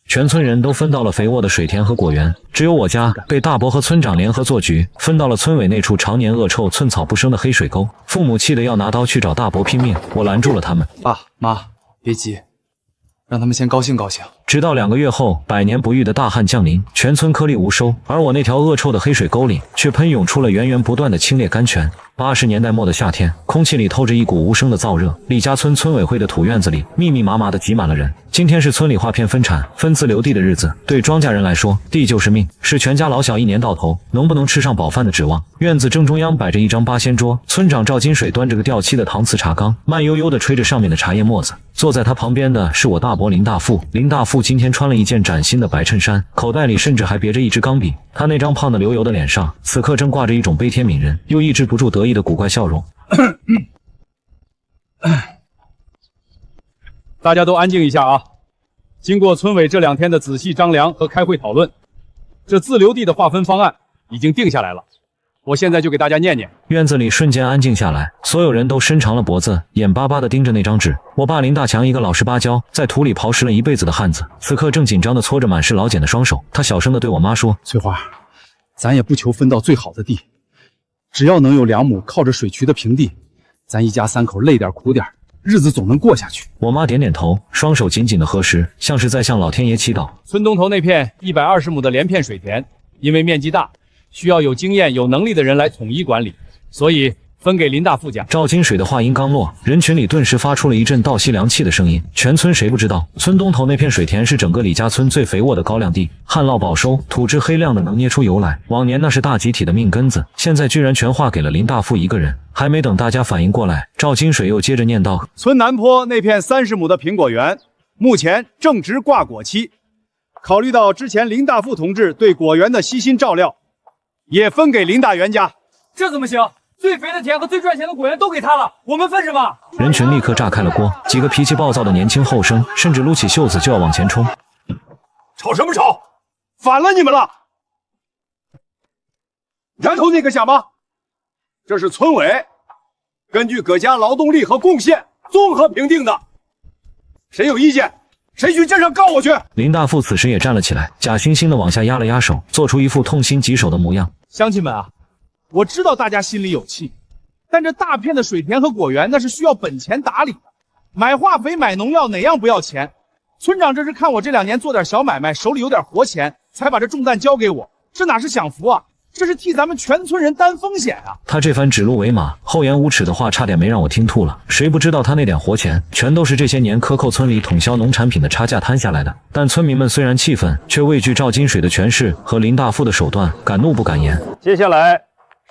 全村人都分到了肥沃的水田和果园，只有我家被大伯和村长联合做局，分到了村尾那处常年恶臭、寸草不生的黑水沟。父母气得要拿刀去找大伯拼命，我拦住了他们。爸妈，别急，让他们先高兴高兴。直到2个月后，百年不遇的大旱降临，全村颗粒无收，而我那条恶臭的黑水沟里却喷涌出了源源不断的清冽甘泉。80年代末的夏天，空气里透着一股无声的燥热。李家村村委会的土院子里密密麻麻地挤满了人。今天是村里划片分产、分自留地的日子，对庄稼人来说，地就是命，是全家老小一年到头能不能吃上饱饭的指望。院子正中央摆着一张八仙桌，村长赵金水端着个掉漆的搪瓷茶缸，慢悠悠地吹着上面的茶叶沫子。坐在他旁边的是我大伯林大富。林大富今天穿了一件崭新的白衬衫，口袋里甚至还别着一支钢笔。他那张胖得流油的脸上，此刻正挂着一种悲天悯人又抑制不住得意的古怪笑容。大家都安静一下啊！经过村委这2天的仔细张量和开会讨论，这自留地的划分方案已经定下来了。我现在就给大家念念。院子里瞬间安静下来，所有人都伸长了脖子，眼巴巴地盯着那张纸。我爸林大强，一个老实巴交，在土里刨食了一辈子的汉子，此刻正紧张地搓着满是老茧的双手。他小声地对我妈说：“翠花，咱也不求分到最好的地，只要能有2亩靠着水渠的平地，咱一家3口累点苦点，日子总能过下去。”我妈点点头，双手紧紧地合十，像是在向老天爷祈祷。村东头那片120亩的连片水田，因为面积大，需要有经验、有能力的人来统一管理，所以分给林大富家。赵金水的话音刚落，人群里顿时发出了一阵倒吸凉气的声音。全村谁不知道，村东头那片水田是整个李家村最肥沃的高粱地，旱涝保收，土质黑亮的能捏出油来。往年那是大集体的命根子，现在居然全划给了林大富一个人。还没等大家反应过来，赵金水又接着念道：“村南坡那片30亩的苹果园，目前正值挂果期，考虑到之前林大富同志对果园的悉心照料，也分给林大元家。”这怎么行？最肥的田和最赚钱的果园都给他了，我们分什么？人群立刻炸开了锅，几个脾气暴躁的年轻后生甚至撸起袖子就要往前冲。吵什么吵？反了你们了！然后你可想吗？这是村委根据各家劳动力和贡献综合评定的，谁有意见，谁去镇上告我去！林大富此时也站了起来，假惺惺的往下压了压手，做出一副痛心疾首的模样。乡亲们啊，我知道大家心里有气，但这大片的水田和果园那是需要本钱打理的，买化肥买农药哪样不要钱？村长这是看我这2年做点小买卖，手里有点活钱，才把这重担交给我，这哪是享福啊，这是替咱们全村人担风险啊！他这番指鹿为马、厚颜无耻的话，差点没让我听吐了。谁不知道他那点活钱，全都是这些年克扣村里统销农产品的差价摊下来的。但村民们虽然气愤，却畏惧赵金水的权势和林大富的手段，敢怒不敢言。接下来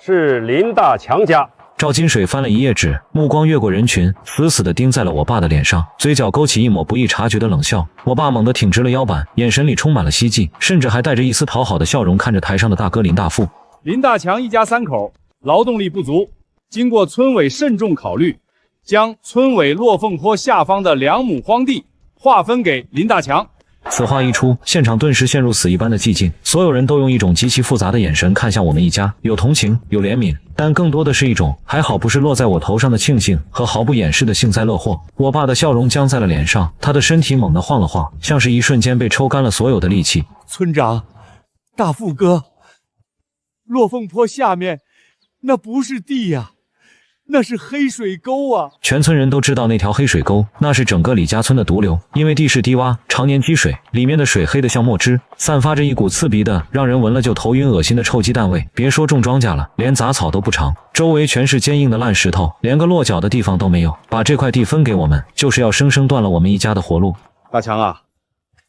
是林大强家。赵金水翻了一页纸，目光越过人群，死死地盯在了我爸的脸上，嘴角勾起一抹不易察觉的冷笑。我爸猛地挺直了腰板，眼神里充满了希冀，甚至还带着一丝讨好的笑容看着台上的大哥林大富。林大强一家3口劳动力不足，经过村委慎重考虑，将村委落凤坡下方的2亩荒地划分给林大强。此话一出，现场顿时陷入死一般的寂静，所有人都用一种极其复杂的眼神看向我们一家，有同情，有怜悯，但更多的是一种还好不是落在我头上的庆幸和毫不掩饰的幸灾乐祸。我爸的笑容僵在了脸上，他的身体猛地晃了晃，像是一瞬间被抽干了所有的力气。村长，大富哥，落凤坡下面那不是地呀，那是黑水沟啊！全村人都知道那条黑水沟，那是整个李家村的毒瘤。因为地势低洼，常年积水，里面的水黑得像墨汁，散发着一股刺鼻的、让人闻了就头晕恶心的臭鸡蛋味。别说种庄稼了，连杂草都不长，周围全是坚硬的烂石头，连个落脚的地方都没有。把这块地分给我们，就是要生生断了我们一家的活路。大强啊，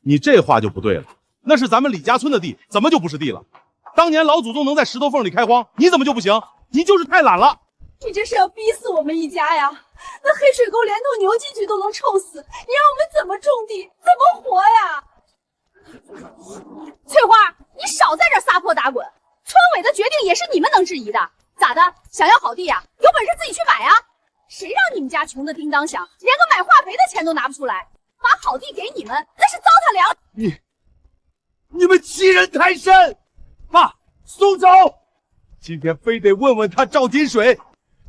你这话就不对了，那是咱们李家村的地，怎么就不是地了？当年老祖宗能在石头缝里开荒，你怎么就不行？你就是太懒了。你这是要逼死我们一家呀！那黑水沟连头牛进去都能臭死，你让我们怎么种地，怎么活呀？翠花，你少在这撒泼打滚！村委的决定也是你们能质疑的，咋的？想要好地呀？有本事自己去买啊！谁让你们家穷的叮当响，连个买化肥的钱都拿不出来？把好地给你们，那是糟蹋粮。你们欺人太甚！爸，松手！今天非得问问他赵金水。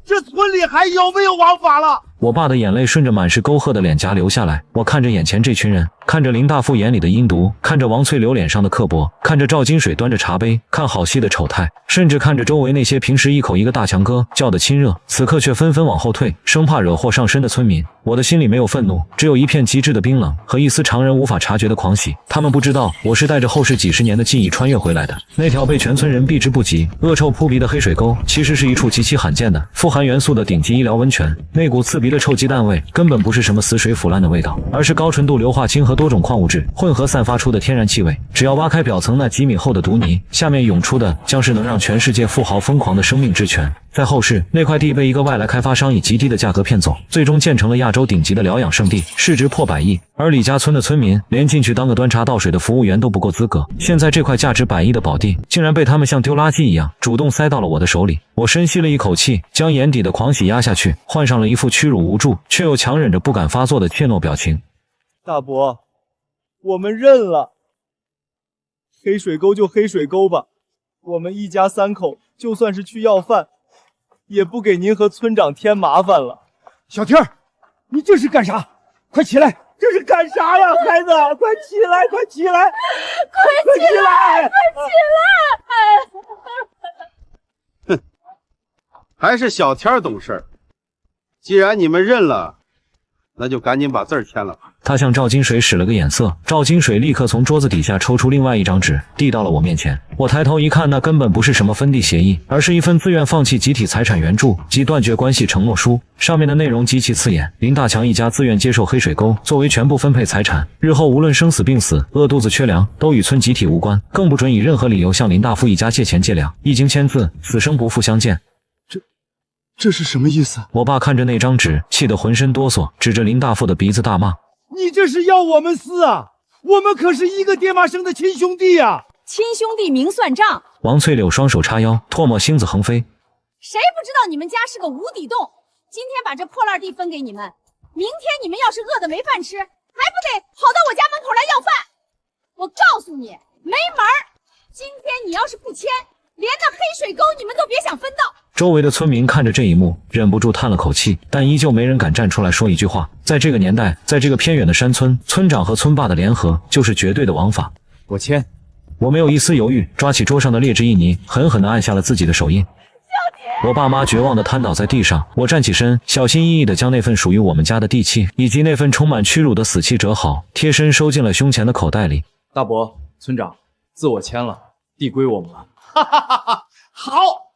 这村里还有没有王法了？我爸的眼泪顺着满是沟壑的脸颊流下来。我看着眼前这群人，看着林大富眼里的阴毒，看着王翠柳脸上的刻薄，看着赵金水端着茶杯看好戏的丑态，甚至看着周围那些平时一口一个大强哥叫的亲热，此刻却纷纷往后退，生怕惹祸上身的村民。我的心里没有愤怒，只有一片极致的冰冷和一丝常人无法察觉的狂喜。他们不知道，我是带着后世几十年的记忆穿越回来的。那条被全村人避之不及、恶臭扑鼻的黑水沟，其实是一处极其罕见的富含元素的顶级医疗温泉。那股刺鼻的臭鸡蛋味，根本不是什么死水腐烂的味道，而是高纯度硫化氢和多种矿物质混合散发出的天然气味。只要挖开表层那几米厚的毒泥，下面涌出的将是能让全世界富豪疯狂的生命之泉。在后世，那块地被一个外来开发商以极低的价格骗走，最终建成了亚洲顶级的疗养圣地，市值破100亿。而李家村的村民连进去当个端茶倒水的服务员都不够资格，现在这块价值100亿的宝地，竟然被他们像丢垃圾一样主动塞到了我的手里。我深吸了一口气，将眼底的狂喜压下去，换上了一副屈辱无助却又强忍着不敢发作的怯懦表情。大伯，我们认了，黑水沟就黑水沟吧，我们一家3口就算是去要饭，也不给您和村长添麻烦了。小天儿，你这是干啥？快起来！这是干啥呀，孩子？快起来，快起来，快起来，快起来！哼，还是小天儿懂事儿。既然你们认了，那就赶紧把字儿签了吧。他向赵金水使了个眼色，赵金水立刻从桌子底下抽出另外一张纸，递到了我面前。我抬头一看，那根本不是什么分地协议，而是一份自愿放弃集体财产援助及断绝关系承诺书。上面的内容极其刺眼：林大强一家自愿接受黑水沟作为全部分配财产，日后无论生死病死、饿肚子缺粮，都与村集体无关，更不准以任何理由向林大富一家借钱借粮，一经签字，此生不复相见。这是什么意思？我爸看着那张纸，气得浑身哆嗦，指着林大富的鼻子大骂：你这是要我们死啊！我们可是一个爹妈生的亲兄弟呀！亲兄弟明算账。王翠柳双手叉腰，唾沫星子横飞。谁不知道你们家是个无底洞？今天把这破烂地分给你们，明天你们要是饿得没饭吃，还不得跑到我家门口来要饭？我告诉你，没门儿！今天你要是不签，连那黑水沟你们都别想分到。周围的村民看着这一幕，忍不住叹了口气，但依旧没人敢站出来说一句话。在这个年代，在这个偏远的山村，村长和村霸的联合就是绝对的王法。我签。我没有一丝犹豫，抓起桌上的劣质印泥，狠狠地按下了自己的手印。我爸妈绝望地瘫倒在地上，我站起身，小心翼翼地将那份属于我们家的地契以及那份充满屈辱的死契折好，贴身收进了胸前的口袋里。大伯，村长，字我签了，地归我们了。哈哈哈哈！好，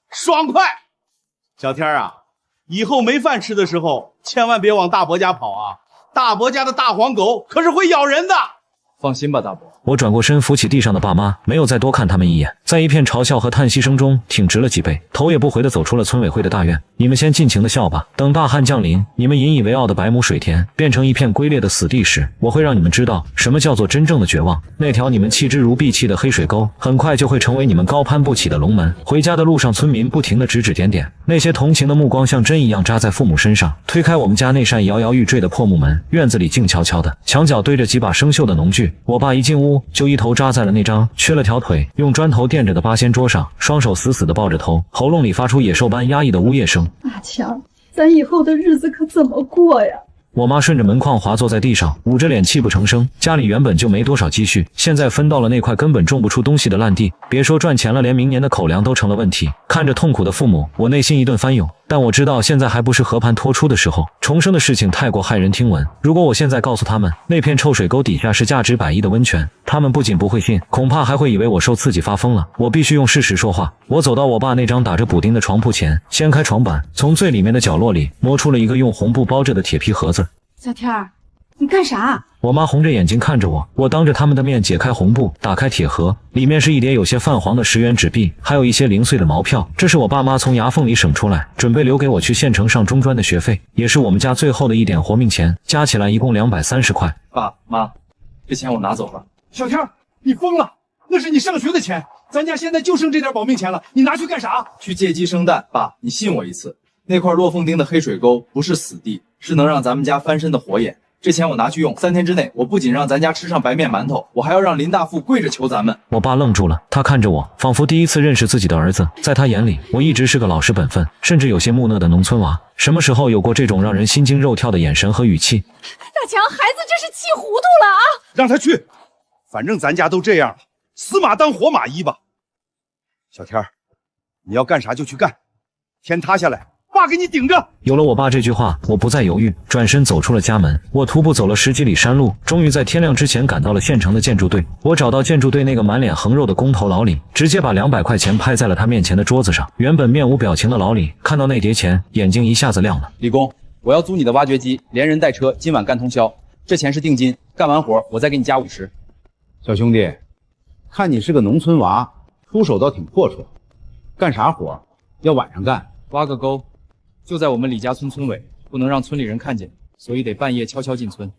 爽快！小天啊，以后没饭吃的时候，千万别往大伯家跑啊！大伯家的大黄狗可是会咬人的。放心吧，大伯。我转过身扶起地上的爸妈，没有再多看他们一眼，在一片嘲笑和叹息声中挺直了脊背，头也不回地走出了村委会的大院。你们先尽情的笑吧，等大旱降临，你们引以为傲的百亩水田变成一片龟裂的死地时，我会让你们知道什么叫做真正的绝望。那条你们弃之如敝弃的黑水沟，很快就会成为你们高攀不起的龙门。回家的路上，村民不停地指指点点，那些同情的目光像针一样扎在父母身上。推开我们家那扇摇摇欲坠的破木门，院子里静悄悄的，墙角堆着几把生锈的农具。我爸一进屋就一头扎在了那张缺了条腿、用砖头垫着的八仙桌上，双手死死地抱着头，喉咙里发出野兽般压抑的呜咽声。大强，咱以后的日子可怎么过呀？我妈顺着门框滑坐在地上，捂着脸泣不成声。家里原本就没多少积蓄，现在分到了那块根本种不出东西的烂地，别说赚钱了，连明年的口粮都成了问题。看着痛苦的父母，我内心一顿翻涌。但我知道现在还不是和盘托出的时候，重生的事情太过骇人听闻。如果我现在告诉他们那片臭水沟底下是价值100亿的温泉，他们不仅不会信，恐怕还会以为我受刺激发疯了。我必须用事实说话。我走到我爸那张打着补丁的床铺前，掀开床板，从最里面的角落里摸出了一个用红布包着的铁皮盒子。小天儿，你干啥？我妈红着眼睛看着我，我当着他们的面解开红布，打开铁盒，里面是一叠有些泛黄的10元纸币，还有一些零碎的毛票。这是我爸妈从牙缝里省出来，准备留给我去县城上中专的学费，也是我们家最后的一点活命钱，加起来一共230块。爸妈，这钱我拿走了。小天，你疯了？那是你上学的钱，咱家现在就剩这点保命钱了，你拿去干啥？去借鸡生蛋。爸，你信我一次，那块落凤丁的黑水沟不是死地，是能让咱们家翻身的活眼。这钱我拿去用，3天之内，我不仅让咱家吃上白面馒头，我还要让林大富跪着求咱们。我爸愣住了，他看着我，仿佛第一次认识自己的儿子。在他眼里，我一直是个老实本分，甚至有些木讷的农村娃。什么时候有过这种让人心惊肉跳的眼神和语气？大强，孩子这是气糊涂了啊！让他去，反正咱家都这样了，死马当活马医吧。小天儿，你要干啥就去干，天塌下来，爸给你顶着。有了我爸这句话，我不再犹豫，转身走出了家门。我徒步走了10几里山路，终于在天亮之前赶到了县城的建筑队。我找到建筑队那个满脸横肉的工头老李，直接把200块钱拍在了他面前的桌子上。原本面无表情的老李看到那叠钱，眼睛一下子亮了。李工，我要租你的挖掘机，连人带车，今晚干通宵。这钱是定金，干完活我再给你加50。小兄弟，看你是个农村娃，出手倒挺阔绰，干啥活要晚上干？挖个沟，就在我们李家村村尾，不能让村里人看见，所以得半夜悄悄进村。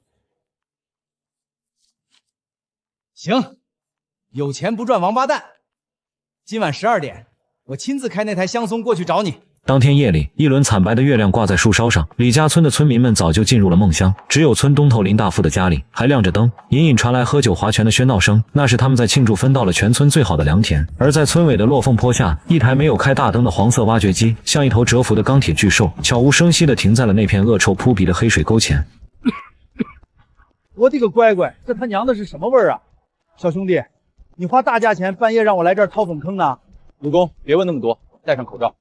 行，有钱不赚王八蛋。今晚12点，我亲自开那台香松过去找你。当天夜里，一轮惨白的月亮挂在树梢上，李家村的村民们早就进入了梦乡，只有村东头林大富的家里还亮着灯，隐隐传来喝酒划拳的喧闹声，那是他们在庆祝分到了全村最好的良田。而在村尾的落凤坡下，一台没有开大灯的黄色挖掘机，像一头蛰伏的钢铁巨兽，悄无声息地停在了那片恶臭扑鼻的黑水沟前。我的个乖乖，这他娘的是什么味儿啊！小兄弟，你花大价钱半夜让我来这儿掏粪坑呢？卢工，别问那么多，戴上口罩。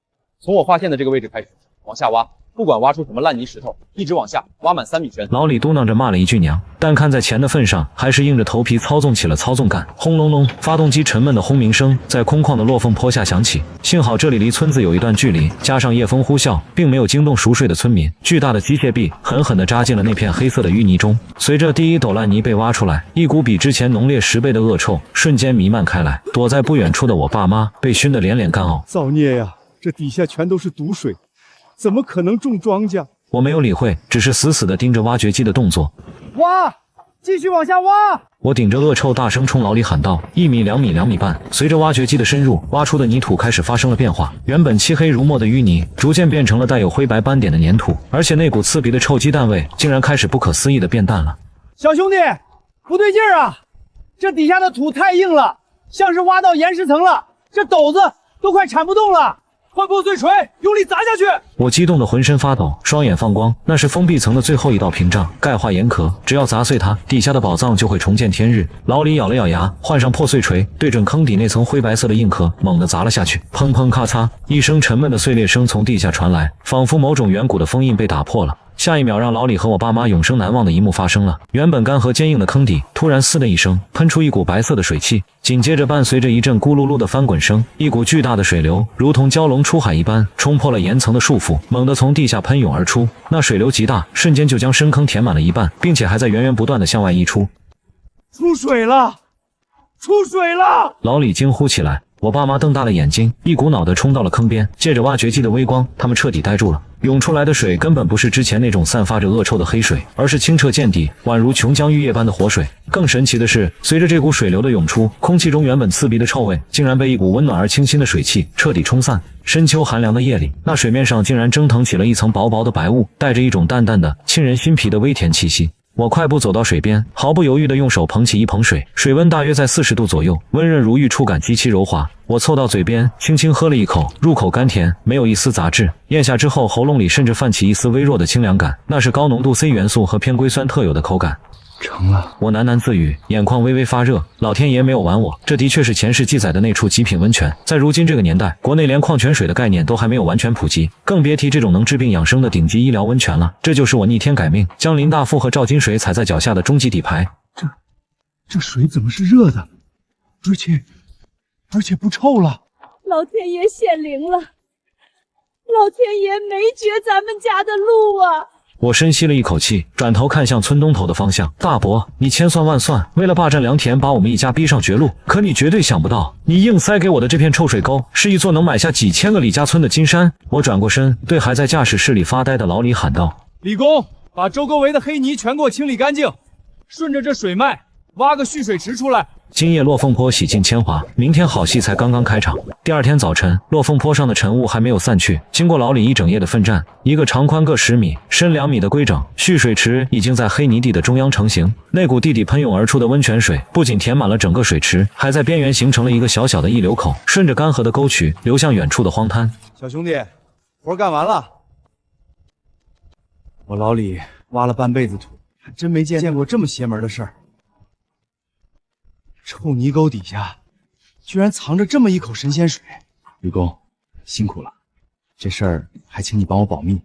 从我划线的这个位置开始，往下挖，不管挖出什么烂泥石头，一直往下挖满3米深。老李嘟囔着骂了一句娘，但看在钱的份上，还是硬着头皮操纵起了操纵杆。轰隆隆，发动机沉闷的轰鸣声在空旷的落凤坡下响起。幸好这里离村子有一段距离，加上夜风呼啸，并没有惊动熟睡的村民。巨大的机械臂狠狠地扎进了那片黑色的淤泥中。随着第一斗烂泥被挖出来，一股比之前浓烈10倍的恶臭瞬间弥漫开来。躲在不远处的我爸妈被熏得连连干呕。造孽呀！这底下全都是毒水，怎么可能种庄稼？我没有理会，只是死死地盯着挖掘机的动作。挖，继续往下挖！我顶着恶臭大声冲老李喊道：1米、2米、2米半。随着挖掘机的深入，挖出的泥土开始发生了变化，原本漆黑如墨的淤泥逐渐变成了带有灰白斑点的粘土，而且那股刺鼻的臭鸡蛋味竟然开始不可思议地变淡了。小兄弟，不对劲儿啊！这底下的土太硬了，像是挖到岩石层了，这斗子都快铲不动了。换破碎锤，用力砸下去！我激动得浑身发抖，双眼放光。那是封闭层的最后一道屏障，钙化严壳，只要砸碎它，底下的宝藏就会重见天日。老李咬了咬牙，换上破碎锤，对准坑底那层灰白色的硬壳猛地砸了下去。砰砰咔嚓，一声沉闷的碎裂声从地下传来，仿佛某种远古的封印被打破了。下一秒，让老李和我爸妈永生难忘的一幕发生了。原本干涸坚硬的坑底突然嘶的一声喷出一股白色的水汽，紧接着伴随着一阵咕噜噜的翻滚声，一股巨大的水流如同蛟龙出海一般，冲破了岩层的束缚，猛地从地下喷涌而出。那水流极大，瞬间就将深坑填满了一半，并且还在源源不断地向外溢出。出水了！出水了！老李惊呼起来。我爸妈瞪大了眼睛，一股脑地冲到了坑边。借着挖掘机的微光，他们彻底呆住了。涌出来的水根本不是之前那种散发着恶臭的黑水，而是清澈见底，宛如琼浆玉液般的活水。更神奇的是，随着这股水流的涌出，空气中原本刺鼻的臭味竟然被一股温暖而清新的水汽彻底冲散。深秋寒凉的夜里，那水面上竟然蒸腾起了一层薄薄的白雾，带着一种淡淡的沁人心脾的微甜气息。我快步走到水边，毫不犹豫地用手捧起一捧水，水温大约在40度左右，温润如玉，触感极其柔滑。我凑到嘴边，轻轻喝了一口，入口甘甜，没有一丝杂质。咽下之后，喉咙里甚至泛起一丝微弱的清凉感，那是高浓度 C 元素和偏硅酸特有的口感。成了，我喃喃自语，眼眶微微发热。老天爷没有玩我，这的确是前世记载的那处极品温泉。在如今这个年代，国内连矿泉水的概念都还没有完全普及，更别提这种能治病养生的顶级医疗温泉了。这就是我逆天改命，将林大富和赵金水踩在脚下的终极底牌。这水怎么是热的？而且不臭了。老天爷显灵了，老天爷没绝咱们家的路啊！我深吸了一口气，转头看向村东头的方向。大伯，你千算万算，为了霸占良田，把我们一家逼上绝路。可你绝对想不到，你硬塞给我的这片臭水沟，是一座能买下几千个李家村的金山。我转过身，对还在驾驶室里发呆的老李喊道：李工，把周沟围的黑泥全给我清理干净，顺着这水脉挖个蓄水池出来。今夜落凤坡洗尽铅华，明天好戏才刚刚开场。第二天早晨，落凤坡上的尘雾还没有散去，经过老李一整夜的奋战，一个长宽各10米、深2米的规整蓄水池已经在黑泥地的中央成型。那股地底喷涌而出的温泉水不仅填满了整个水池，还在边缘形成了一个小小的溢流口，顺着干涸的沟渠流向远处的荒滩。小兄弟，活干完了。我老李挖了半辈子土，还真没见过这么邪门的事儿。臭泥沟底下居然藏着这么一口神仙水。吕公，辛苦了，这事儿还请你帮我保密，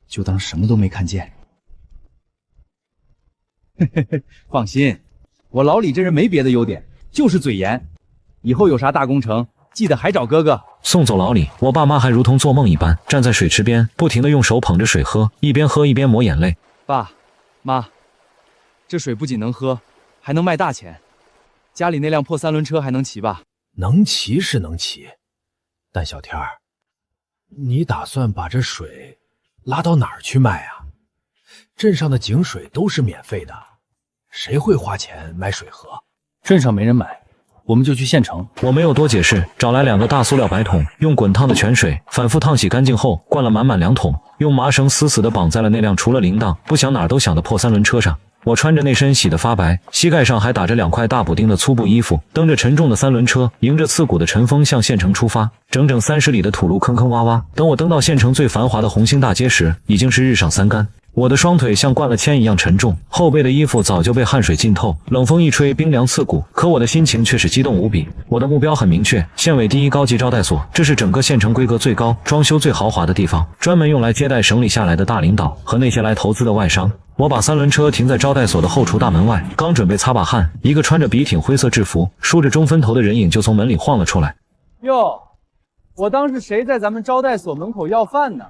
就当什么都没看见。嘿嘿嘿，放心，我老李这人没别的优点，就是嘴严。以后有啥大工程，记得还找哥哥。送走老李，我爸妈还如同做梦一般站在水池边，不停地用手捧着水喝，一边喝一边抹眼泪。爸妈，这水不仅能喝，还能卖大钱。家里那辆破3轮车还能骑吧？能骑是能骑，但小天儿，你打算把这水拉到哪儿去卖啊？镇上的井水都是免费的，谁会花钱买水喝？镇上没人买，我们就去县城。我没有多解释，找来2个大塑料白桶，用滚烫的泉水反复烫洗干净后，灌了满满2桶，用麻绳死死地绑在了那辆除了铃铛不响哪儿都响的破3轮车上。我穿着那身洗得发白，膝盖上还打着2块大补丁的粗布衣服，蹬着沉重的3轮车，迎着刺骨的晨风向县城出发。整整30里的土路坑坑洼洼，等我登到县城最繁华的红星大街时，已经是日上3竿。我的双腿像灌了铅一样沉重，后背的衣服早就被汗水浸透，冷风一吹，冰凉刺骨。可我的心情却是激动无比。我的目标很明确，县委第1高级招待所，这是整个县城规格最高、装修最豪华的地方，专门用来接待省里下来的大领导和那些来投资的外商。我把3轮车停在招待所的后厨大门外，刚准备擦把汗，一个穿着笔挺灰色制服、梳着中分头的人影就从门里晃了出来。哟，我当是谁在咱们招待所门口要饭呢？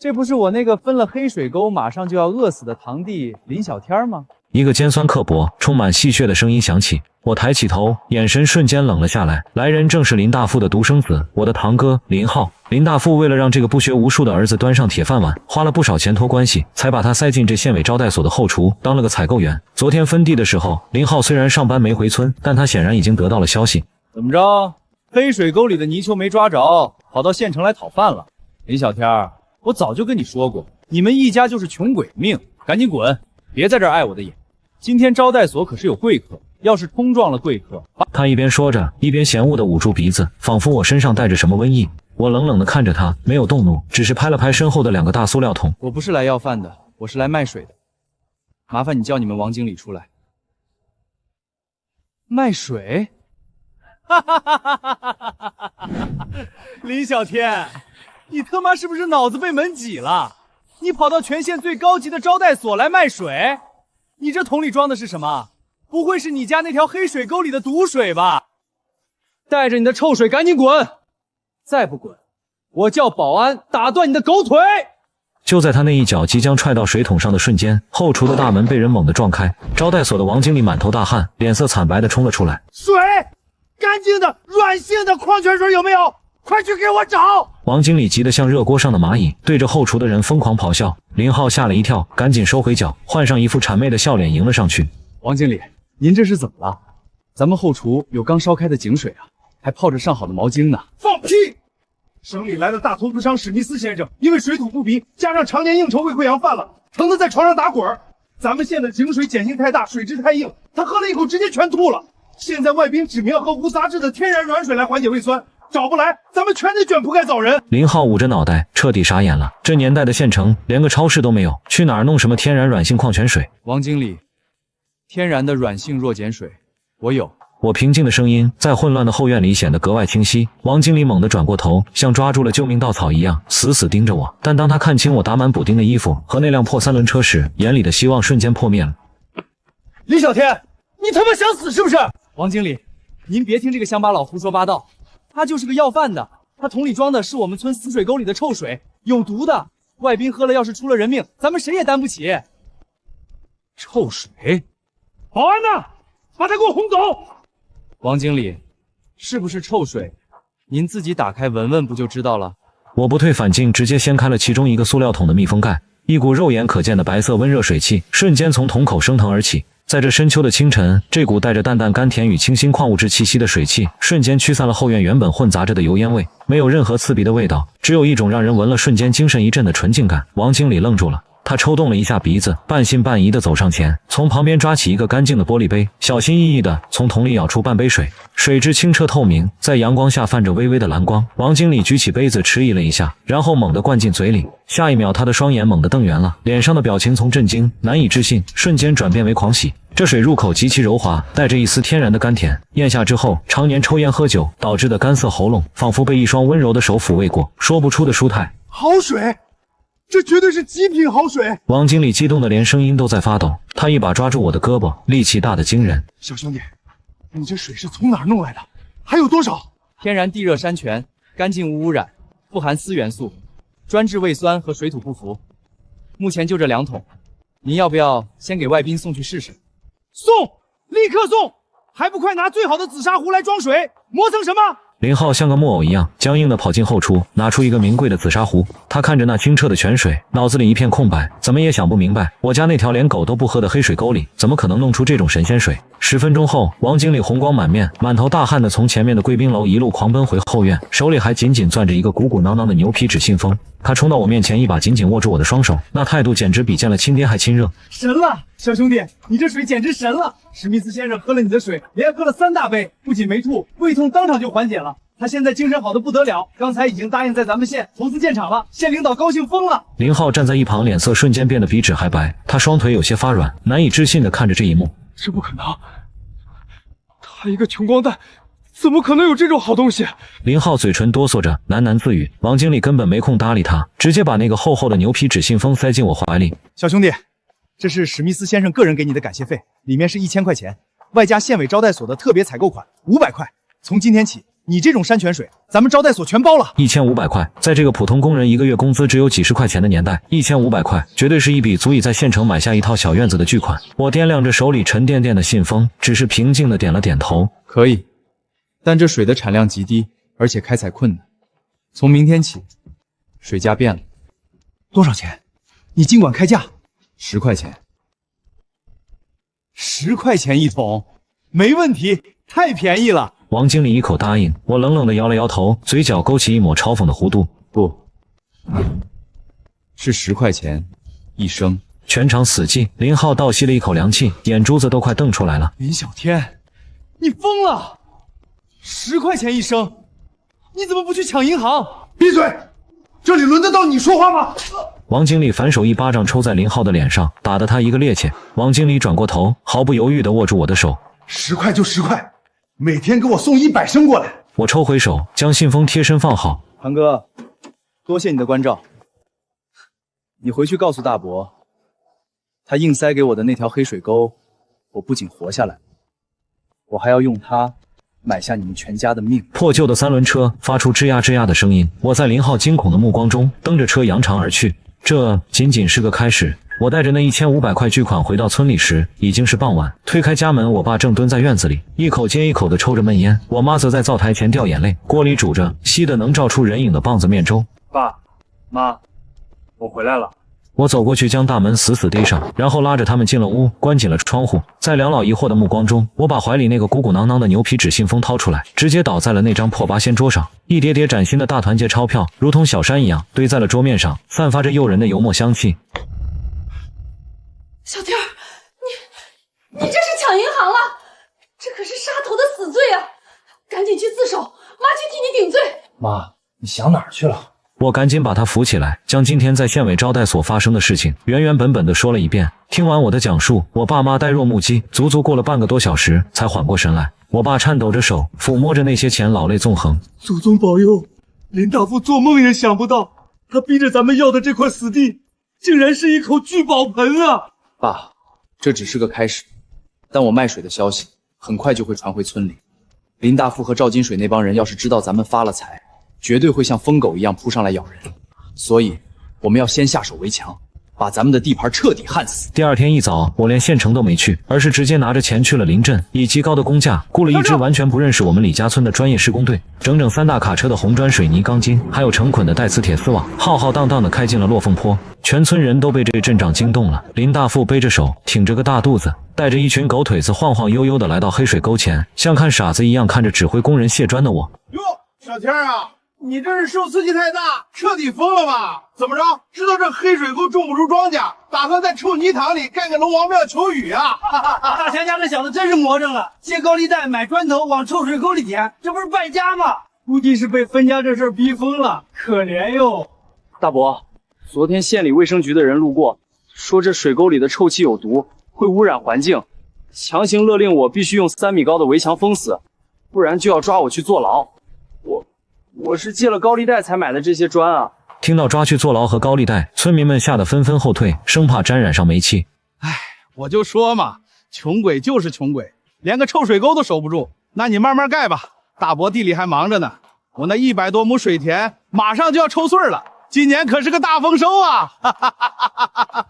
这不是我那个分了黑水沟马上就要饿死的堂弟林小天吗？一个尖酸刻薄、充满戏谑的声音响起，我抬起头，眼神瞬间冷了下来。来人正是林大富的独生子，我的堂哥林浩。林大富为了让这个不学无术的儿子端上铁饭碗，花了不少钱托关系，才把他塞进这县委招待所的后厨，当了个采购员。昨天分地的时候，林浩虽然上班没回村，但他显然已经得到了消息。怎么着？黑水沟里的泥鳅没抓着，跑到县城来讨饭了？林小天，我早就跟你说过，你们一家就是穷鬼命，赶紧滚，别在这儿碍我的眼。今天招待所可是有贵客，要是冲撞了贵客，他一边说着，一边嫌恶地捂住鼻子，仿佛我身上带着什么瘟疫。我冷冷地看着他，没有动怒，只是拍了拍身后的2个大塑料桶。我不是来要饭的，我是来卖水的。麻烦你叫你们王经理出来。卖水？哈哈哈哈哈哈！林小天，你他妈是不是脑子被门挤了？你跑到全县最高级的招待所来卖水？你这桶里装的是什么？不会是你家那条黑水沟里的毒水吧？带着你的臭水赶紧滚！再不滚，我叫保安打断你的狗腿！就在他那一脚即将踹到水桶上的瞬间，后厨的大门被人猛地撞开，招待所的王经理满头大汗，脸色惨白地冲了出来。水，干净的、软性的矿泉水有没有？快去给我找！王经理急得像热锅上的蚂蚁，对着后厨的人疯狂咆哮。林浩吓了一跳，赶紧收回脚，换上一副谄媚的笑脸迎了上去。王经理，您这是怎么了？咱们后厨有刚烧开的井水啊，还泡着上好的毛巾呢。放屁！省里来的大投资商史密斯先生，因为水土不平，加上常年应酬胃溃疡犯了，疼得在床上打滚。咱们县的井水碱性太大，水质太硬，他喝了一口直接全吐了。现在外宾指明要喝无杂质的天然软水来缓解胃酸，找不来，咱们全得卷铺盖走人。林浩捂着脑袋，彻底傻眼了。这年代的县城连个超市都没有，去哪儿弄什么天然软性矿泉水？王经理，天然的软性弱碱水，我有。我平静的声音在混乱的后院里显得格外清晰。王经理猛地转过头，像抓住了救命稻草一样，死死盯着我。但当他看清我打满补丁的衣服和那辆破3轮车时，眼里的希望瞬间破灭了。李小天，你他妈想死是不是？王经理，您别听这个乡巴佬胡说八道，他就是个要饭的，他桶里装的是我们村死水沟里的臭水，有毒的，外宾喝了要是出了人命，咱们谁也担不起。臭水？保安呢？把他给我轰走！王经理，是不是臭水？您自己打开闻闻不就知道了？我不退反进，直接掀开了其中一个塑料桶的密封盖，一股肉眼可见的白色温热水汽瞬间从桶口升腾而起，在这深秋的清晨，这股带着淡淡甘甜与清新矿物质气息的水汽，瞬间驱散了后院原本混杂着的油烟味，没有任何刺鼻的味道，只有一种让人闻了瞬间精神一振的纯净感。王经理愣住了。他抽动了一下鼻子，半信半疑地走上前，从旁边抓起一个干净的玻璃杯，小心翼翼地从桶里舀出半杯水。水质清澈透明，在阳光下泛着微微的蓝光。王经理举起杯子迟疑了一下，然后猛地灌进嘴里。下一秒，他的双眼猛地瞪圆了，脸上的表情从震惊、难以置信，瞬间转变为狂喜。这水入口极其柔滑，带着一丝天然的甘甜。咽下之后，常年抽烟喝酒导致的干涩喉咙，仿佛被一双温柔的手抚慰过，说不出的舒泰。好水！这绝对是极品好水！王经理激动的连声音都在发抖，他一把抓住我的胳膊，力气大得惊人。小兄弟，你这水是从哪儿弄来的？还有多少？天然地热山泉，干净无污染，富含锶元素，专治胃酸和水土不服。目前就这2桶，您要不要先给外宾送去试试？送，立刻送！还不快拿最好的紫砂壶来装水？磨蹭什么？林浩像个木偶一样僵硬地跑进后厨，拿出一个名贵的紫砂壶。他看着那清澈的泉水，脑子里一片空白，怎么也想不明白，我家那条连狗都不喝的黑水沟里，怎么可能弄出这种神仙水？10分钟后，王经理红光满面，满头大汗地从前面的贵宾楼一路狂奔回后院，手里还紧紧攥着一个鼓鼓囊囊的牛皮纸信封。他冲到我面前，一把紧紧握住我的双手，那态度简直比见了亲爹还亲热。神了，小兄弟，你这水简直神了！史密斯先生喝了你的水，连喝了3大杯，不仅没吐，胃痛当场就缓解了。他现在精神好的不得了，刚才已经答应在咱们县投资建厂了，县领导高兴疯了。林浩站在一旁，脸色瞬间变得比纸还白，他双腿有些发软，难以置信地看着这一幕。这不可能，他一个穷光蛋，怎么可能有这种好东西？林浩嘴唇哆嗦着，喃喃自语。王经理根本没空搭理他，直接把那个厚厚的牛皮纸信封塞进我怀里。小兄弟，这是史密斯先生个人给你的感谢费，里面是1000块钱，外加县委招待所的特别采购款500块。从今天起，你这种山泉水，咱们招待所全包了。1500块，在这个普通工人一个月工资只有几十块钱的年代，1500块绝对是一笔足以在县城买下一套小院子的巨款。我掂量着手里沉甸甸的信封，只是平静地点了点头。可以，但这水的产量极低，而且开采困难。从明天起，水价变了。多少钱？你尽管开价。10块钱。10块钱1桶，没问题，太便宜了。王经理一口答应，我冷冷地摇了摇头，嘴角勾起一抹嘲讽的弧度。不，是10块钱1升。全场死寂，林浩倒吸了一口凉气，眼珠子都快瞪出来了。林小天，你疯了！10块钱1升，你怎么不去抢银行？闭嘴！这里轮得到你说话吗？王经理反手一巴掌抽在林浩的脸上，打得他一个趔趄。王经理转过头，毫不犹豫地握住我的手。10块就10块，每天给我送100升过来。我抽回手，将信封贴身放好。韩哥，多谢你的关照。你回去告诉大伯，他硬塞给我的那条黑水沟，我不仅活下来，我还要用它买下你们全家的命。破旧的3轮车发出吱呀吱呀的声音，我在林浩惊恐的目光中蹬着车扬长而去。这仅仅是个开始。我带着那1500块巨款回到村里时，已经是傍晚。推开家门，我爸正蹲在院子里，一口接一口地抽着闷烟。我妈则在灶台前掉眼泪，锅里煮着稀得能照出人影的棒子面粥。爸妈，我回来了。我走过去，将大门死死逮上，然后拉着他们进了屋，关紧了窗户。在两老疑惑的目光中，我把怀里那个鼓鼓囊囊的牛皮纸信封掏出来，直接倒在了那张破八仙桌上。一叠叠崭新的大团结钞票，如同小山一样堆在了桌面上，散发着诱人的油墨香气。小天儿，你这是抢银行了，这可是杀头的死罪啊！赶紧去自首，妈去替你顶罪。妈，你想哪儿去了？我赶紧把他扶起来，将今天在县委招待所发生的事情原原本本的说了一遍。听完我的讲述，我爸妈呆若木鸡，足足过了半个多小时才缓过神来。我爸颤抖着手抚摸着那些钱，老泪纵横。祖宗保佑，林大富做梦也想不到，他逼着咱们要的这块死地，竟然是一口聚宝盆啊！爸，这只是个开始，但我卖水的消息很快就会传回村里。林大富和赵金水那帮人要是知道咱们发了财，绝对会像疯狗一样扑上来咬人，所以我们要先下手为强。把咱们的地盘彻底焊死。第二天一早，我连县城都没去，而是直接拿着钱去了临镇，以极高的工价雇了一支完全不认识我们李家村的专业施工队，整整3大卡车的红砖、水泥、钢筋，还有成捆的带磁铁丝网，浩浩荡荡的开进了落凤坡。全村人都被这阵仗惊动了。林大富背着手，挺着个大肚子，带着一群狗腿子，晃晃悠悠的来到黑水沟前，像看傻子一样看着指挥工人卸砖的我。哟，小天啊，你这是受刺激太大，彻底疯了吧？怎么着？知道这黑水沟种不出庄稼，打算在臭泥塘里盖个龙王庙求雨啊？大强家这小子真是魔怔了，借高利贷买砖头往臭水沟里填，这不是败家吗？估计是被分家这事儿逼疯了，可怜哟。大伯，昨天县里卫生局的人路过，说这水沟里的臭气有毒，会污染环境，强行勒令我必须用3米高的围墙封死，不然就要抓我去坐牢。我是借了高利贷才买的这些砖啊！听到抓去坐牢和高利贷，村民们吓得纷纷后退，生怕沾染上煤气。唉，我就说嘛，穷鬼就是穷鬼，连个臭水沟都守不住。那你慢慢盖吧，大伯地里还忙着呢。我那100多亩水田马上就要抽穗了，今年可是个大丰收啊！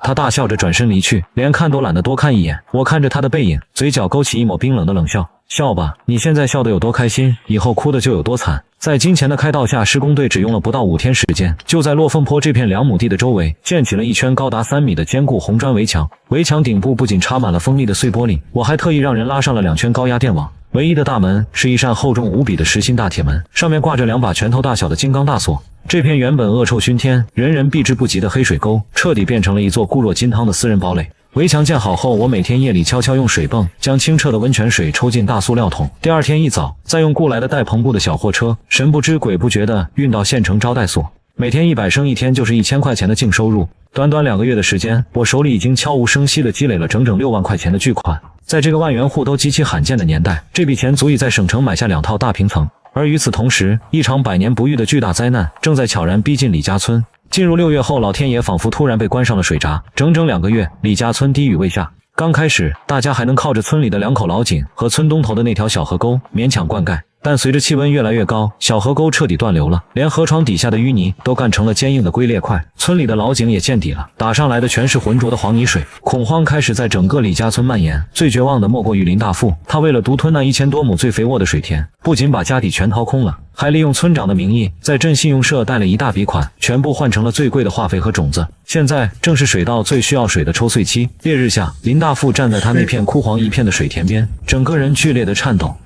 他大笑着转身离去，连看都懒得多看一眼。我看着他的背影，嘴角勾起一抹冰冷的冷笑。笑吧，你现在笑得有多开心，以后哭的就有多惨。在金钱的开导下，施工队只用了不到5天时间，就在落凤坡这片2亩地的周围建起了一圈高达3米的坚固红砖围墙。围墙顶部不仅插满了锋利的碎玻璃，我还特意让人拉上了2圈高压电网。唯一的大门是一扇厚重无比的实心大铁门，上面挂着2把拳头大小的金刚大锁。这片原本恶臭熏天、人人避之不及的黑水沟，彻底变成了一座固若金汤的私人堡垒。围墙建好后，我每天夜里悄悄用水泵将清澈的温泉水抽进大塑料桶，第二天一早再用雇来的带篷布的小货车神不知鬼不觉地运到县城招待所。每天100升，一天就是1000块钱的净收入。短短2个月的时间，我手里已经悄无声息地积累了整整6万块钱的巨款。在这个万元户都极其罕见的年代，这笔钱足以在省城买下2套大平层。而与此同时，一场百年不遇的巨大灾难正在悄然逼近李家村。进入6月后，老天爷仿佛突然被关上了水闸，整整2个月，李家村滴雨未下。刚开始，大家还能靠着村里的2口老井和村东头的那条小河沟勉强灌溉，但随着气温越来越高，小河沟彻底断流了，连河床底下的淤泥都干成了坚硬的龟裂块，村里的老井也见底了，打上来的全是浑浊的黄泥水。恐慌开始在整个李家村蔓延，最绝望的莫过于林大富，他为了独吞那1000多亩最肥沃的水田，不仅把家底全掏空了，还利用村长的名义在镇信用社贷了一大笔款，全部换成了最贵的化肥和种子。现在正是水稻最需要水的抽穗期，烈日下，林大富站在他那片枯黄一片的水田边，整个人剧烈的颤抖。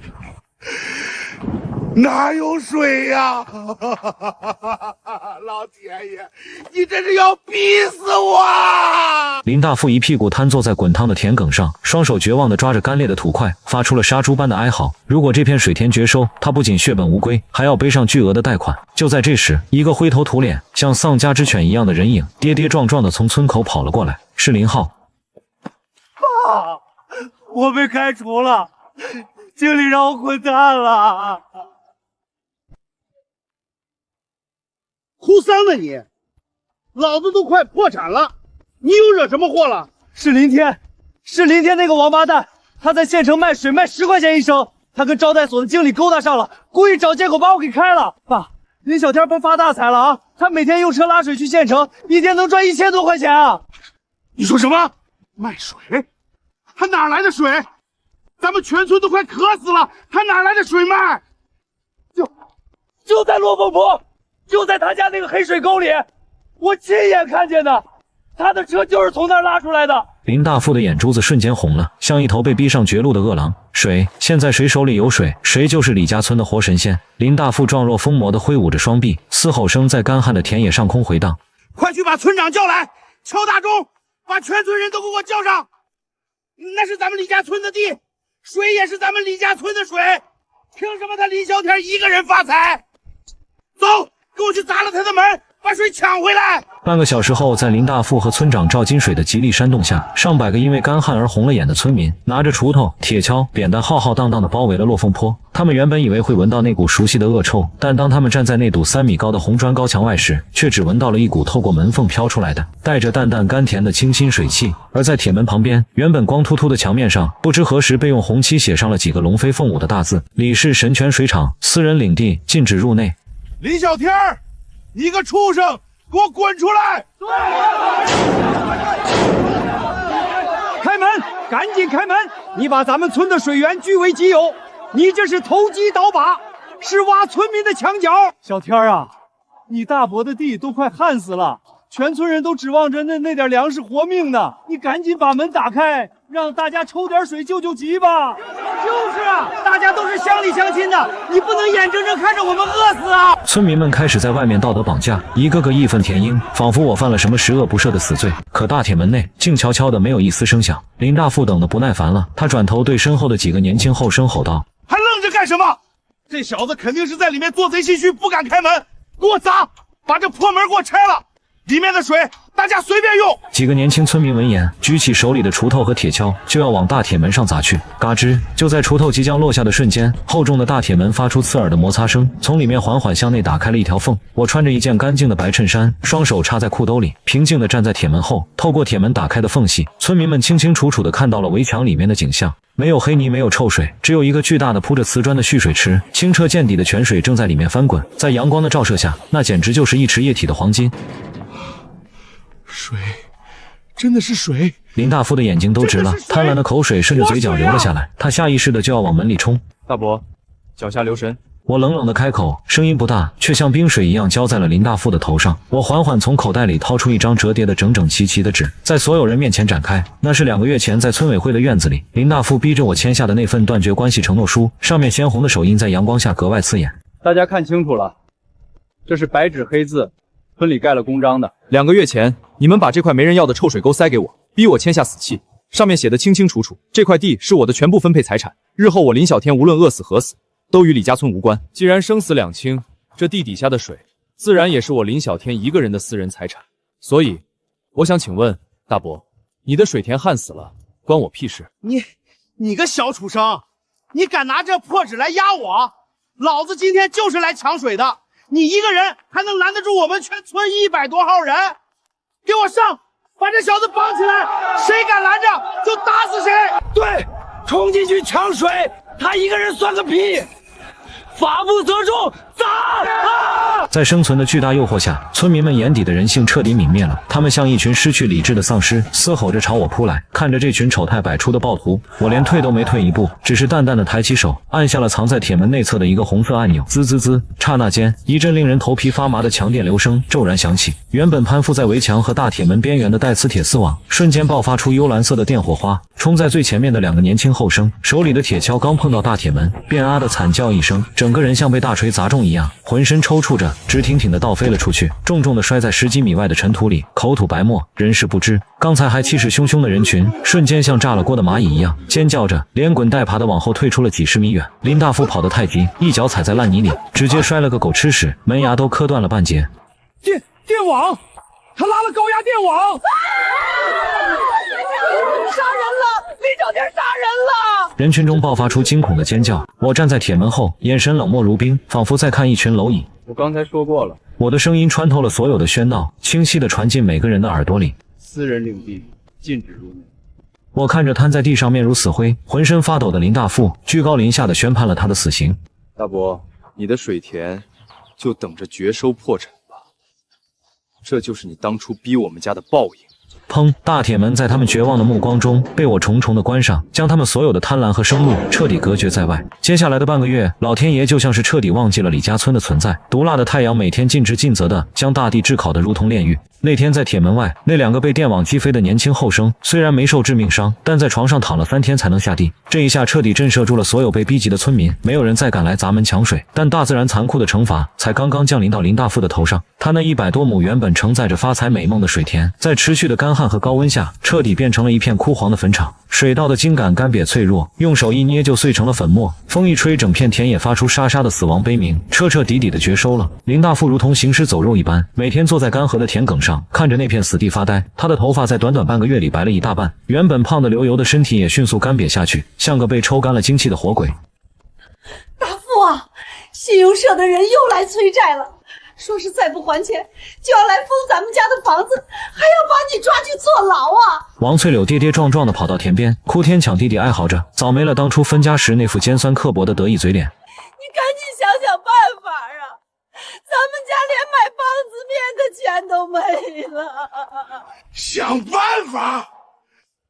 哪有水呀、老天爷，你这是要逼死我啊！林大富一屁股瘫坐在滚烫的田埂上，双手绝望地抓着干裂的土块，发出了杀猪般的哀嚎。如果这片水田绝收，他不仅血本无归，还要背上巨额的贷款。就在这时，一个灰头土脸、像丧家之犬一样的人影跌跌撞撞地从村口跑了过来，是林浩。爸，我被开除了，经理让我滚蛋了。哭丧呢你！老子都快破产了，你又惹什么祸了？是林天那个王八蛋，他在县城卖水卖10块钱1升，他跟招待所的经理勾搭上了，故意找借口把我给开了。爸，林小天不发大财了啊？他每天用车拉水去县城，一天能赚1000多块钱啊！你说什么？卖水？他哪来的水？咱们全村都快渴死了，他哪来的水卖？就在落凤坡，就在他家那个黑水沟里，我亲眼看见的，他的车就是从那儿拉出来的。林大富的眼珠子瞬间红了，像一头被逼上绝路的饿狼。水，现在谁手里有水，谁就是李家村的活神仙。林大富状若疯魔地挥舞着双臂，嘶吼声在干旱的田野上空回荡。快去把村长叫来，敲大钟，把全村人都给我叫上。那是咱们李家村的地，水也是咱们李家村的水，凭什么他林小天一个人发财？走，给我去砸了他的门，把水抢回来！半个小时后，在林大富和村长赵金水的极力煽动下，上百个因为干旱而红了眼的村民，拿着锄头、铁锹、扁担，浩浩荡荡地包围了落凤坡。他们原本以为会闻到那股熟悉的恶臭，但当他们站在那堵3米高的红砖高墙外时，却只闻到了一股透过门缝飘出来的、带着淡淡甘甜的清新水汽。而在铁门旁边，原本光秃秃的墙面上，不知何时被用红漆写上了几个龙飞凤舞的大字：李氏神泉水厂，私人领地，禁止入内。林小天儿，你个畜生，给给我滚出来！开门，赶紧开门！你把咱们村的水源据为己有，你这是投机倒把，是挖村民的墙角。小天啊，你大伯的地都快旱死了，全村人都指望着那点粮食活命呢。你赶紧把门打开，让大家抽点水救救急吧。就是啊，大家都是乡里乡亲的，你不能眼睁睁看着我们饿死啊！村民们开始在外面道德绑架，一个个义愤填膺，仿佛我犯了什么十恶不赦的死罪。可大铁门内静悄悄的，没有一丝声响。林大富等得不耐烦了，他转头对身后的几个年轻后生吼道：“还愣着干什么？这小子肯定是在里面做贼心虚，不敢开门。给我砸，把这破门给我拆了！里面的水大家随便用。”几个年轻村民闻言，举起手里的锄头和铁锹，就要往大铁门上砸去。嘎吱！就在锄头即将落下的瞬间，厚重的大铁门发出刺耳的摩擦声，从里面缓缓向内打开了一条缝。我穿着一件干净的白衬衫，双手插在裤兜里，平静地站在铁门后。透过铁门打开的缝隙，村民们清清楚楚地看到了围墙里面的景象。没有黑泥，没有臭水，只有一个巨大的铺着瓷砖的蓄水池，清澈见底的泉水正在里面翻滚，在阳光的照射下，那简直就是一池液体的黄金。水，真的是水！林大富的眼睛都直了，贪婪的口水顺着嘴角流了下来，他下意识的就要往门里冲。大伯，脚下留神！我冷冷的开口，声音不大，却像冰水一样浇在了林大富的头上。我缓缓从口袋里掏出一张折叠的整整齐齐的纸，在所有人面前展开。那是2个月前在村委会的院子里，林大富逼着我签下的那份断绝关系承诺书，上面鲜红的手印在阳光下格外刺眼。大家看清楚了，这是白纸黑字，村里盖了公章的。2个月前，你们把这块没人要的臭水沟塞给我，逼我签下死契，上面写的清清楚楚，这块地是我的全部分配财产，日后我林小天无论饿死何死，都与李家村无关。既然生死两清，这地底下的水自然也是我林小天一个人的私人财产。所以，我想请问大伯，你的水田旱死了，关我屁事？你个小畜生，你敢拿这破纸来压我？老子今天就是来抢水的，你一个人还能拦得住我们全村100多号人？给我上，把这小子绑起来，谁敢拦着就打死谁！对，冲进去抢水，他一个人算个屁！法不责众，砸！在生存的巨大诱惑下，村民们眼底的人性彻底泯灭了。他们像一群失去理智的丧尸，嘶吼着朝我扑来。看着这群丑态百出的暴徒，我连退都没退一步，只是淡淡的抬起手，按下了藏在铁门内侧的一个红色按钮。滋滋滋！刹那间，一阵令人头皮发麻的强电流声骤然响起。原本攀附在围墙和大铁门边缘的带磁铁丝网，瞬间爆发出幽蓝色的电火花。冲在最前面的2个年轻后生，手里的铁锹刚碰到大铁门，便啊的惨叫一声，整个人像被大锤砸中一样，浑身抽搐着，直挺挺的倒飞了出去，重重的摔在10几米外的尘土里，口吐白沫，人事不知。刚才还气势汹汹的人群，瞬间像炸了锅的蚂蚁一样，尖叫着，连滚带爬的往后退出了几10米远。林大富跑得太急，一脚踩在烂泥里，直接摔了个狗吃屎，门牙都磕断了半截。电网，他拉了高压电网！杀人了！林小天杀人了！人群中爆发出惊恐的尖叫。我站在铁门后，眼神冷漠如冰，仿佛在看一群蝼蚁。我刚才说过了，我的声音穿透了所有的喧闹，清晰地传进每个人的耳朵里。私人领地，禁止入内。我看着瘫在地上面如死灰、浑身发抖的林大富，居高临下地宣判了他的死刑。大伯，你的水田就等着绝收破产吧，这就是你当初逼我们家的报应。砰！大铁门在他们绝望的目光中被我重重的关上，将他们所有的贪婪和生路彻底隔绝在外。接下来的半个月，老天爷就像是彻底忘记了李家村的存在。毒辣的太阳每天尽职尽责的将大地炙烤得如同炼狱。那天在铁门外，那2个被电网击飞的年轻后生，虽然没受致命伤，但在床上躺了3天才能下地。这一下彻底震慑住了所有被逼急的村民，没有人再敢来砸门抢水。但大自然残酷的惩罚才刚刚降临到林大富的头上，他那100多亩原本承载着发财美梦的水田，在持续的干旱和高温下，彻底变成了一片枯黄的坟场。水稻的茎秆干瘪脆弱，用手一捏就碎成了粉末。风一吹，整片田野发出沙沙的死亡悲鸣，彻彻底底的绝收了。林大富如同行尸走肉一般，每天坐在干涸的田埂上，看着那片死地发呆。他的头发在短短半个月里白了一大半，原本胖得流油的身体也迅速干瘪下去，像个被抽干了精气的活鬼。大富啊，信用社的人又来催债了，说是再不还钱就要来封咱们家的房子，还要把你抓去坐牢啊！王翠柳跌跌撞撞地跑到田边，哭天抢地地哀嚎着，早没了当初分家时那副尖酸刻薄的得意嘴脸。你赶紧想想办法啊！咱们家连买房子面的钱都没了。想办法？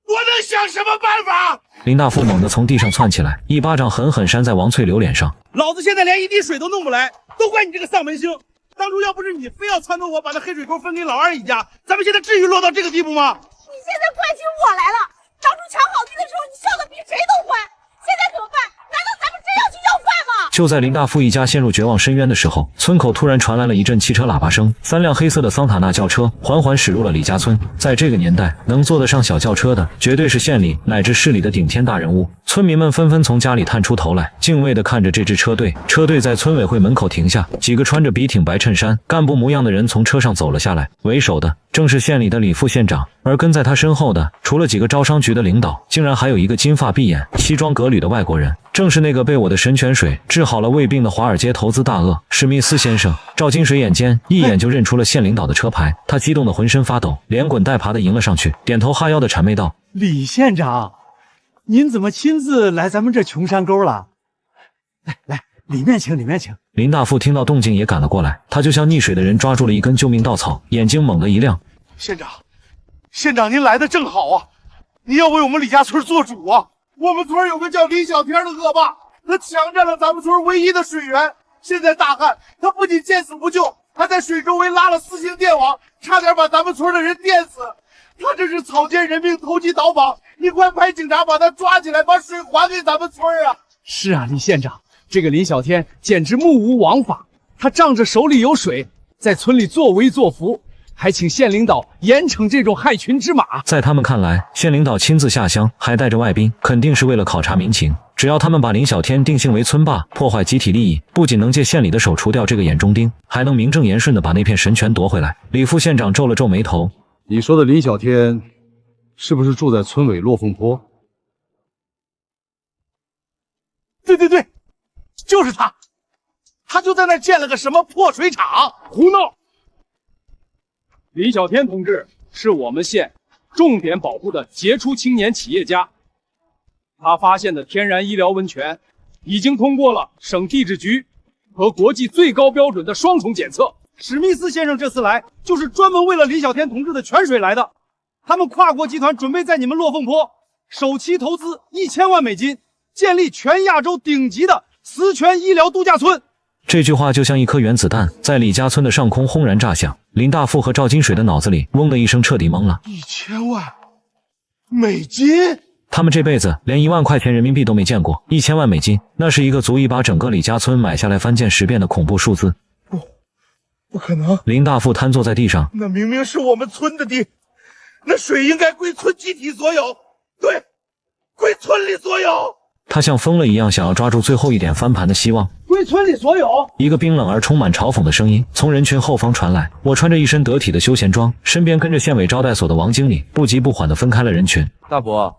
我能想什么办法？林大富猛地从地上窜起来，一巴掌狠狠扇在王翠柳脸上。老子现在连一滴水都弄不来，都怪你这个丧门星！当初要不是你非要撺掇我把那黑水沟分给老二一家，咱们现在至于落到这个地步吗？你现在怪起我来了。当初抢好地的时候，你笑得比谁都欢。现在怎么办？难道咱们真要去要饭吗？就在林大富一家陷入绝望深渊的时候，村口突然传来了一阵汽车喇叭声，3辆黑色的桑塔纳轿车缓缓驶入了李家村。在这个年代，能坐得上小轿车的，绝对是县里乃至市里的顶天大人物。村民们纷纷从家里探出头来，敬畏地看着这支车队。车队在村委会门口停下，几个穿着笔挺白衬衫、干部模样的人从车上走了下来，为首的正是县里的李副县长，而跟在他身后的，除了几个招商局的领导，竟然还有一个金发碧眼、西装革履的外国人，正是那个被我的神泉水治好了胃病的华尔街投资大鳄史密斯先生。赵金水眼尖，一眼就认出了县领导的车牌，他激动得浑身发抖，连滚带爬地迎了上去，点头哈腰地谄媚道：“李县长，您怎么亲自来咱们这穷山沟了？来，里面请，里面请。”林大富听到动静也赶了过来，他就像溺水的人抓住了一根救命稻草，眼睛猛地一亮：“县长您来的正好啊！您要为我们李家村做主啊！我们村有个叫李小天的恶霸，他抢占了咱们村唯一的水源。现在大旱，他不仅见死不救，还在水周围拉了4星电网，差点把咱们村的人电死。他这是草菅人命、投机倒把！你快派警察把他抓起来，把水还给咱们村啊！”是啊，李县长，这个林小天简直目无王法，他仗着手里有水，在村里作威作福，还请县领导严惩这种害群之马。在他们看来，县领导亲自下乡，还带着外宾，肯定是为了考察民情。只要他们把林小天定性为村霸，破坏集体利益，不仅能借县里的手除掉这个眼中钉，还能名正言顺地把那片神泉夺回来。李副县长皱了皱眉头：“你说的林小天，是不是住在村尾落凤坡？”“对，就是他，他就在那儿建了个什么破水厂。”“胡闹！李小天同志是我们县重点保护的杰出青年企业家，他发现的天然医疗温泉已经通过了省地质局和国际最高标准的双重检测。史密斯先生这次来就是专门为了李小天同志的泉水来的。他们跨国集团准备在你们落凤坡首期投资1000万美金，建立全亚洲顶级的磁泉医疗度假村。”这句话就像一颗原子弹，在李家村的上空轰然炸响。林大富和赵金水的脑子里嗡的一声彻底懵了。1000万美金？他们这辈子连1万块钱人民币都没见过，1000万美金，那是一个足以把整个李家村买下来翻建10遍的恐怖数字。不可能！林大富瘫坐在地上，那明明是我们村的地，那水应该归村集体所有，对，归村里所有。他像疯了一样想要抓住最后一点翻盘的希望。归村里所有。一个冰冷而充满嘲讽的声音从人群后方传来。我穿着一身得体的休闲装，身边跟着县委招待所的王经理，不急不缓地分开了人群。大伯，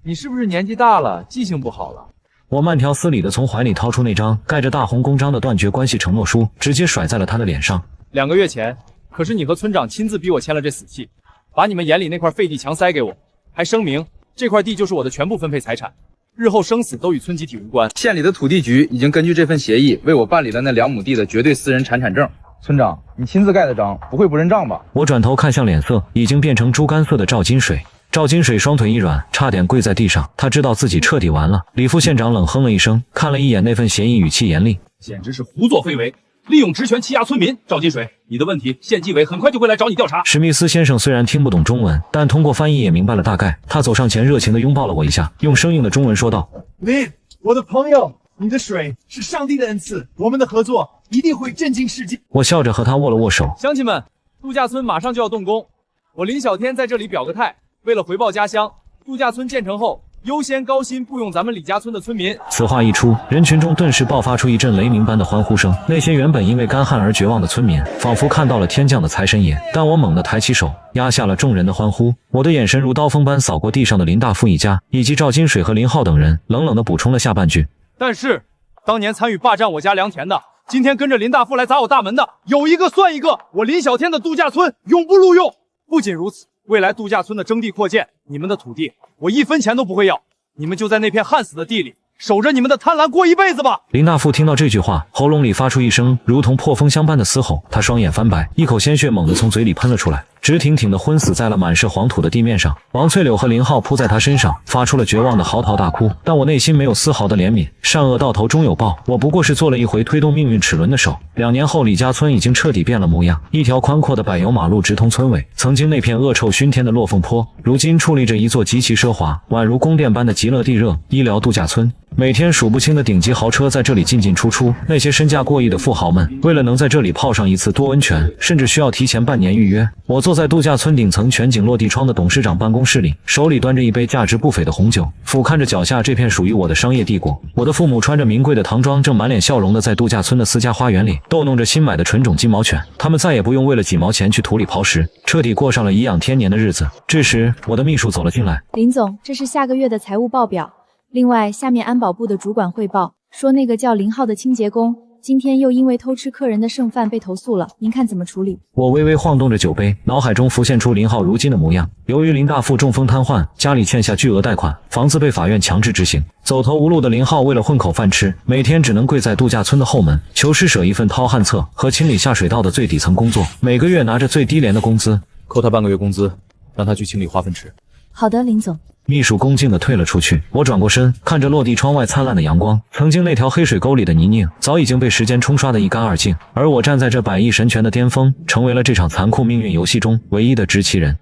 你是不是年纪大了，记性不好了？我慢条斯理地从怀里掏出那张盖着大红公章的断绝关系承诺书，直接甩在了他的脸上。2个月前，可是你和村长亲自逼我签了这死契，把你们眼里那块废地强塞给我，还声明这块地就是我的全部分配财产。日后生死都与村集体无关。县里的土地局已经根据这份协议为我办理了那2亩地的绝对私人产证。村长，你亲自盖的章，不会不认账吧？我转头看向脸色已经变成猪肝色的赵金水。赵金水双腿一软，差点跪在地上。他知道自己彻底完了。李副县长冷哼了一声，看了一眼那份协议，语气严厉：“简直是胡作非为，利用职权欺压村民。赵金水，你的问题，县纪委很快就会来找你调查。”史密斯先生虽然听不懂中文，但通过翻译也明白了大概。他走上前，热情地拥抱了我一下，用生硬的中文说道：“林，我的朋友，你的水是上帝的恩赐，我们的合作一定会震惊世界。”我笑着和他握了握手。乡亲们，度假村马上就要动工，我林小天在这里表个态，为了回报家乡，度假村建成后，优先高薪雇佣咱们李家村的村民。此话一出，人群中顿时爆发出一阵雷鸣般的欢呼声。那些原本因为干旱而绝望的村民，仿佛看到了天降的财神爷。但我猛地抬起手，压下了众人的欢呼。我的眼神如刀锋般扫过地上的林大富一家，以及赵金水和林浩等人，冷冷地补充了下半句：“但是，当年参与霸占我家良田的，今天跟着林大富来砸我大门的，有一个算一个。我林小天的度假村永不录用。不仅如此，未来度假村的征地扩建，你们的土地我1分钱都不会要，你们就在那片旱死的地里守着你们的贪婪过一辈子吧！林大富听到这句话，喉咙里发出一声如同破风箱般的嘶吼，他双眼翻白，一口鲜血猛地从嘴里喷了出来，直挺挺地昏死在了满是黄土的地面上。王翠柳和林浩扑在他身上，发出了绝望的嚎啕大哭。但我内心没有丝毫的怜悯，善恶到头终有报，我不过是做了一回推动命运齿轮的手。2年后，李家村已经彻底变了模样，一条宽阔的柏油马路直通村尾。曾经那片恶臭熏天的落凤坡，如今矗立着一座极其奢华、宛如宫殿般的极乐地热医疗度假村。每天数不清的顶级豪车在这里进进出出，那些身价过亿的富豪们，为了能在这里泡上一次多温泉，甚至需要提前半年预约。我坐在度假村顶层全景落地窗的董事长办公室里，手里端着一杯价值不菲的红酒，俯瞰着脚下这片属于我的商业帝国。我的父母穿着名贵的唐装，正满脸笑容的在度假村的私家花园里逗弄着新买的纯种金毛犬。他们再也不用为了几毛钱去土里刨食，彻底过上了颐养天年的日子。这时，我的秘书走了进来。林总，这是下个月的财务报表。另外，下面安保部的主管汇报说，那个叫林浩的清洁工今天又因为偷吃客人的剩饭被投诉了，您看怎么处理？我微微晃动着酒杯，脑海中浮现出林浩如今的模样。由于林大富中风瘫痪，家里欠下巨额贷款，房子被法院强制执行。走投无路的林浩为了混口饭吃，每天只能跪在度假村的后门，求施舍一份掏旱厕和清理下水道的最底层工作，每个月拿着最低廉的工资，扣他半个月工资，让他去清理化粪池。好的，林总。秘书恭敬地退了出去。我转过身，看着落地窗外灿烂的阳光，曾经那条黑水沟里的泥泞早已经被时间冲刷得一干二净，而我站在这百亿神拳的巅峰，成为了这场残酷命运游戏中唯一的知其人。